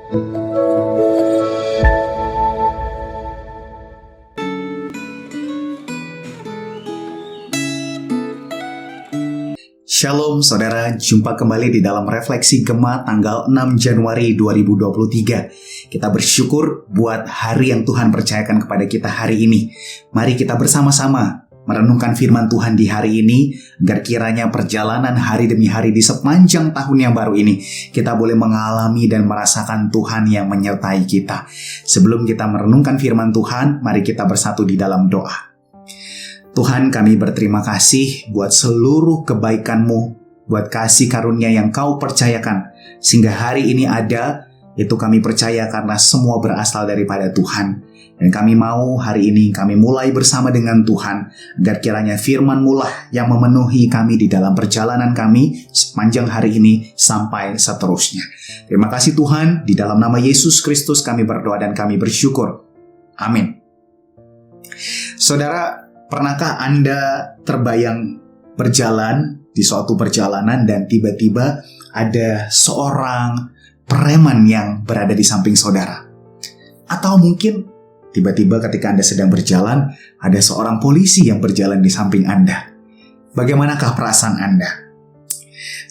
Shalom saudara, jumpa kembali di dalam Refleksi Gema tanggal 6 Januari 2023. Kita bersyukur buat hari yang Tuhan percayakan kepada kita hari ini. Mari kita bersama-sama merenungkan firman Tuhan di hari ini, agar kiranya perjalanan hari demi hari di sepanjang tahun yang baru ini, kita boleh mengalami dan merasakan Tuhan yang menyertai kita. Sebelum kita merenungkan firman Tuhan, mari kita bersatu di dalam doa. Tuhan, kami berterima kasih buat seluruh kebaikan-Mu, buat kasih karunia yang Kau percayakan, sehingga hari ini ada, itu kami percaya karena semua berasal daripada Tuhan. Dan kami mau hari ini kami mulai bersama dengan Tuhan, agar kiranya firman-Mu lah yang memenuhi kami di dalam perjalanan kami sepanjang hari ini sampai seterusnya. Terima kasih Tuhan, di dalam nama Yesus Kristus kami berdoa dan kami bersyukur. Amin. Saudara, pernahkah Anda terbayang berjalan di suatu perjalanan dan tiba-tiba ada seorang preman yang berada di samping saudara? Atau mungkin tiba-tiba ketika Anda sedang berjalan, ada seorang polisi yang berjalan di samping Anda. Bagaimanakah perasaan Anda?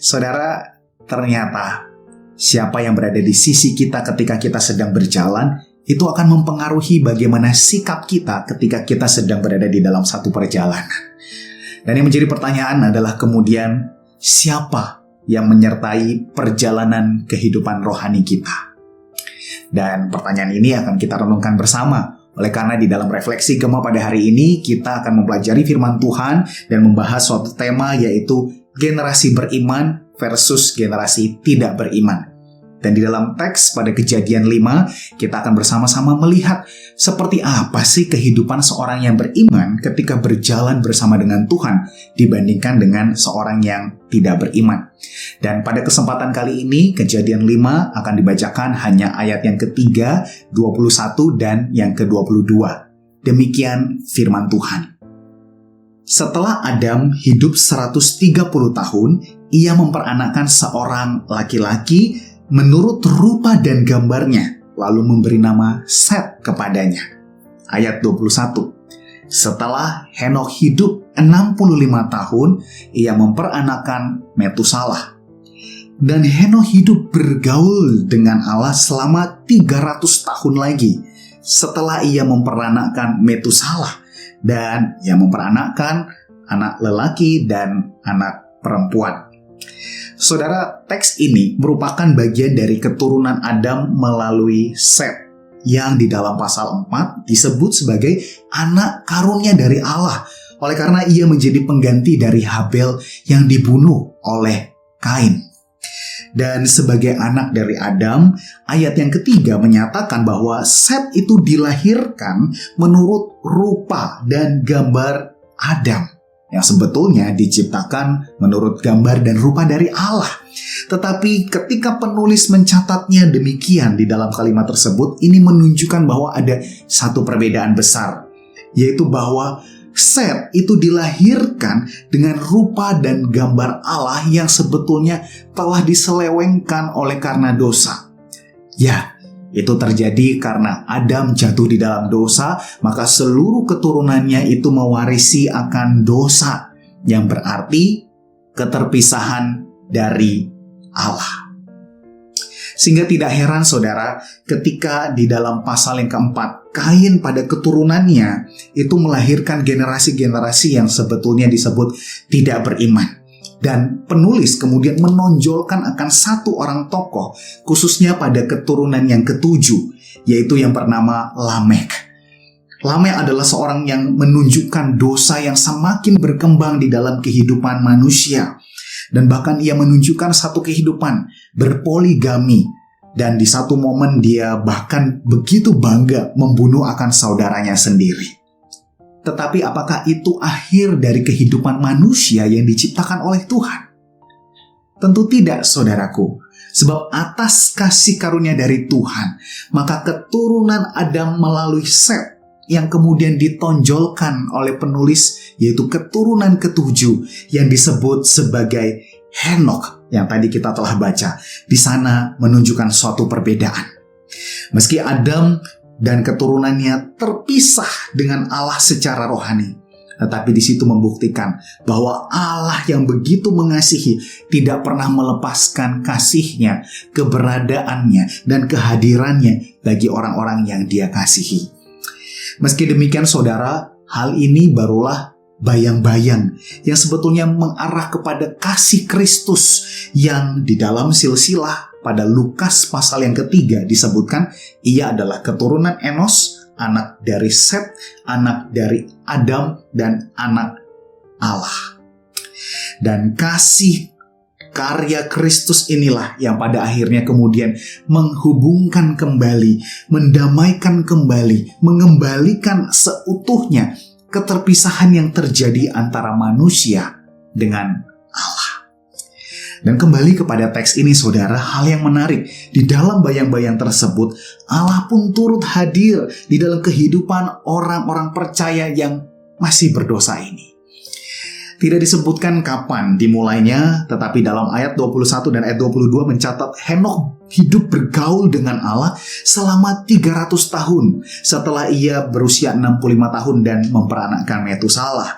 Saudara, ternyata siapa yang berada di sisi kita ketika kita sedang berjalan, itu akan mempengaruhi bagaimana sikap kita ketika kita sedang berada di dalam satu perjalanan. Dan yang menjadi pertanyaan adalah kemudian, siapa yang menyertai perjalanan kehidupan rohani kita? Dan pertanyaan ini akan kita renungkan bersama. Oleh karena di dalam Refleksi Gema pada hari ini, kita akan mempelajari firman Tuhan dan membahas suatu tema, yaitu generasi beriman versus generasi tidak beriman. Dan di dalam teks pada Kejadian 5, kita akan bersama-sama melihat seperti apa sih kehidupan seorang yang beriman ketika berjalan bersama dengan Tuhan dibandingkan dengan seorang yang tidak beriman. Dan pada kesempatan kali ini, Kejadian 5 akan dibacakan hanya ayat yang ketiga, 21, dan yang ke-22. Demikian firman Tuhan. Setelah Adam hidup 130 tahun, ia memperanakkan seorang laki-laki menurut rupa dan gambarnya, lalu memberi nama Set kepadanya. Ayat 21. Setelah Henokh hidup 65 tahun, ia memperanakkan Metusalah. Dan Henokh hidup bergaul dengan Allah selama 300 tahun lagi, setelah ia memperanakkan Metusalah. Dan ia memperanakkan anak lelaki dan anak perempuan. Saudara, teks ini merupakan bagian dari keturunan Adam melalui Set, yang di dalam pasal 4 disebut sebagai anak karunia dari Allah, oleh karena ia menjadi pengganti dari Habel yang dibunuh oleh Kain. Dan sebagai anak dari Adam, ayat yang ketiga menyatakan bahwa Set itu dilahirkan menurut rupa dan gambar Adam, yang sebetulnya diciptakan menurut gambar dan rupa dari Allah. Tetapi ketika penulis mencatatnya demikian di dalam kalimat tersebut, ini menunjukkan bahwa ada satu perbedaan besar, yaitu bahwa Set itu dilahirkan dengan rupa dan gambar Allah yang sebetulnya telah diselewengkan oleh karena dosa. Ya, itu terjadi karena Adam jatuh di dalam dosa, maka seluruh keturunannya itu mewarisi akan dosa, yang berarti keterpisahan dari Allah. Sehingga tidak heran saudara, ketika di dalam pasal yang keempat, Kain pada keturunannya itu melahirkan generasi-generasi yang sebetulnya disebut tidak beriman. Dan penulis kemudian menonjolkan akan satu orang tokoh, khususnya pada keturunan yang ketujuh, yaitu yang bernama Lamekh. Lamekh adalah seorang yang menunjukkan dosa yang semakin berkembang di dalam kehidupan manusia. Dan bahkan ia menunjukkan satu kehidupan berpoligami. Dan di satu momen dia bahkan begitu bangga membunuh akan saudaranya sendiri. Tetapi apakah itu akhir dari kehidupan manusia yang diciptakan oleh Tuhan? Tentu tidak, saudaraku. Sebab atas kasih karunia dari Tuhan, maka keturunan Adam melalui Set yang kemudian ditonjolkan oleh penulis, yaitu keturunan ketujuh yang disebut sebagai Henokh yang tadi kita telah baca. Di sana menunjukkan suatu perbedaan. Meski Adam dan keturunannya terpisah dengan Allah secara rohani, tetapi di situ membuktikan bahwa Allah yang begitu mengasihi tidak pernah melepaskan kasih-Nya, keberadaannya, dan kehadirannya bagi orang-orang yang Dia kasihi. Meski demikian saudara, hal ini barulah bayang-bayang yang sebetulnya mengarah kepada kasih Kristus yang di dalam silsilah pada Lukas pasal yang ketiga disebutkan ia adalah keturunan Enos, anak dari Set, anak dari Adam, dan anak Allah. Dan kasih karya Kristus inilah yang pada akhirnya kemudian menghubungkan kembali, mendamaikan kembali, mengembalikan seutuhnya keterpisahan yang terjadi antara manusia dengan Allah. Dan kembali kepada teks ini saudara, hal yang menarik, di dalam bayang-bayang tersebut Allah pun turut hadir di dalam kehidupan orang-orang percaya yang masih berdosa ini. Tidak disebutkan kapan dimulainya, tetapi dalam ayat 21 dan ayat 22 mencatat Henokh hidup bergaul dengan Allah selama 300 tahun setelah ia berusia 65 tahun dan memperanakkan Metusalah.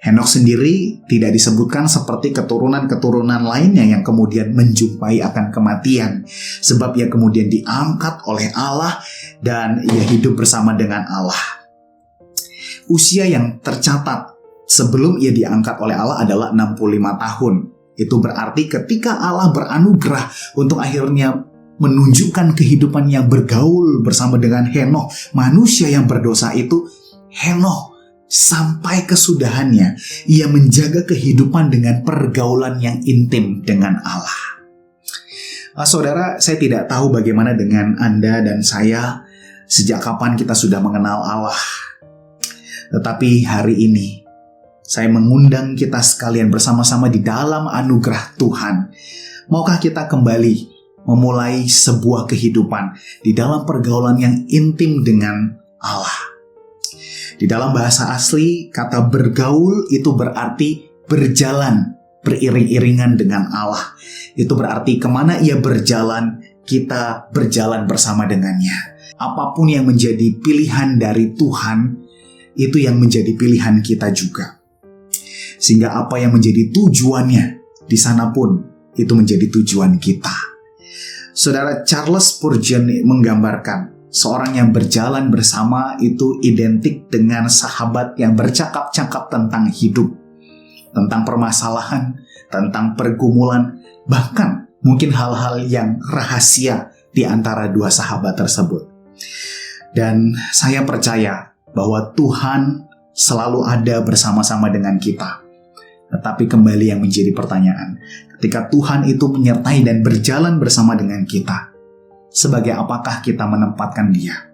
Henokh sendiri tidak disebutkan seperti keturunan-keturunan lainnya yang kemudian menjumpai akan kematian, sebab ia kemudian diangkat oleh Allah dan ia hidup bersama dengan Allah. Usia yang tercatat sebelum ia diangkat oleh Allah adalah 65 tahun. Itu berarti ketika Allah beranugerah untuk akhirnya menunjukkan kehidupan yang bergaul bersama dengan Henokh, manusia yang berdosa itu, Henokh sampai kesudahannya, ia menjaga kehidupan dengan pergaulan yang intim dengan Allah. Saudara, saya tidak tahu bagaimana dengan Anda dan saya, sejak kapan kita sudah mengenal Allah. Tetapi hari ini, saya mengundang kita sekalian bersama-sama di dalam anugerah Tuhan. Maukah kita kembali memulai sebuah kehidupan di dalam pergaulan yang intim dengan Allah? Di dalam bahasa asli, kata bergaul itu berarti berjalan, beriring-iringan dengan Allah. Itu berarti kemana ia berjalan, kita berjalan bersama dengannya. Apapun yang menjadi pilihan dari Tuhan, itu yang menjadi pilihan kita juga. Sehingga apa yang menjadi tujuannya, di sana pun itu menjadi tujuan kita. Saudara, Charles Spurgeon menggambarkan, seorang yang berjalan bersama itu identik dengan sahabat yang bercakap-cakap tentang hidup, tentang permasalahan, tentang pergumulan, bahkan mungkin hal-hal yang rahasia di antara dua sahabat tersebut. Dan saya percaya bahwa Tuhan selalu ada bersama-sama dengan kita. Tetapi kembali yang menjadi pertanyaan, ketika Tuhan itu menyertai dan berjalan bersama dengan kita, sebagai apakah kita menempatkan Dia?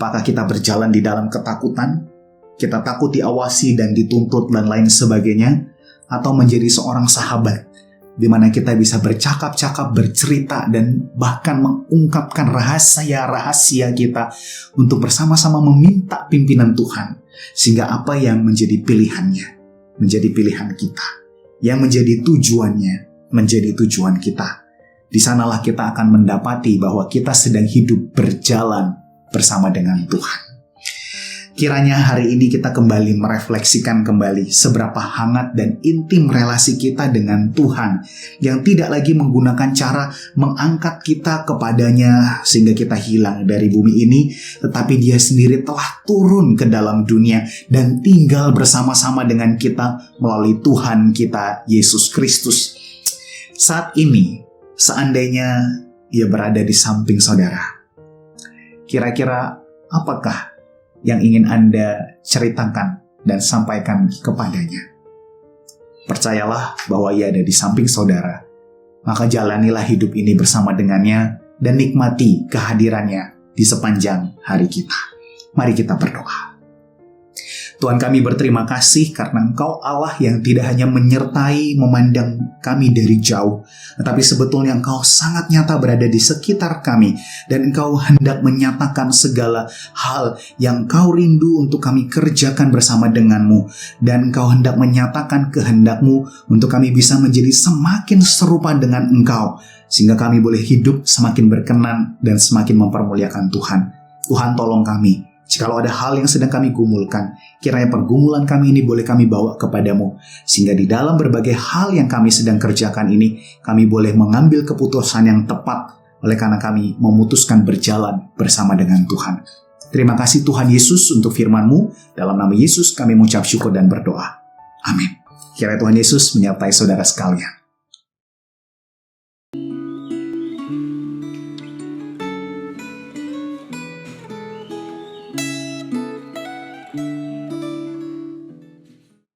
Apakah kita berjalan di dalam ketakutan? Kita takut diawasi dan dituntut dan lain sebagainya? Atau menjadi seorang sahabat di mana kita bisa bercakap-cakap, bercerita, dan bahkan mengungkapkan rahasia-rahasia kita untuk bersama-sama meminta pimpinan Tuhan, sehingga apa yang menjadi pilihannya menjadi pilihan kita, yang menjadi tujuannya menjadi tujuan kita. Di sanalah kita akan mendapati bahwa kita sedang hidup berjalan bersama dengan Tuhan. Kiranya hari ini kita kembali merefleksikan kembali seberapa hangat dan intim relasi kita dengan Tuhan, yang tidak lagi menggunakan cara mengangkat kita kepadanya sehingga kita hilang dari bumi ini, tetapi Dia sendiri telah turun ke dalam dunia dan tinggal bersama-sama dengan kita melalui Tuhan kita Yesus Kristus. Saat ini, seandainya Ia berada di samping saudara, kira-kira apakah yang ingin Anda ceritakan dan sampaikan kepadanya? Percayalah bahwa Ia ada di samping saudara, maka jalanilah hidup ini bersama dengannya dan nikmati kehadirannya di sepanjang hari kita. Mari kita berdoa. Tuhan, kami berterima kasih karena Engkau Allah yang tidak hanya menyertai, memandang kami dari jauh, tetapi sebetulnya Engkau sangat nyata berada di sekitar kami, dan Engkau hendak menyatakan segala hal yang Engkau rindu untuk kami kerjakan bersama dengan-Mu, dan Engkau hendak menyatakan kehendak-Mu untuk kami bisa menjadi semakin serupa dengan Engkau, sehingga kami boleh hidup semakin berkenan dan semakin mempermuliakan Tuhan. Tuhan, tolong kami. Jikalau ada hal yang sedang kami gumulkan, kiranya pergumulan kami ini boleh kami bawa kepadamu, sehingga di dalam berbagai hal yang kami sedang kerjakan ini, kami boleh mengambil keputusan yang tepat, oleh karena kami memutuskan berjalan bersama dengan Tuhan. Terima kasih Tuhan Yesus untuk firman-Mu. Dalam nama Yesus kami mengucap syukur dan berdoa. Amin. Kiranya Tuhan Yesus menyertai saudara sekalian.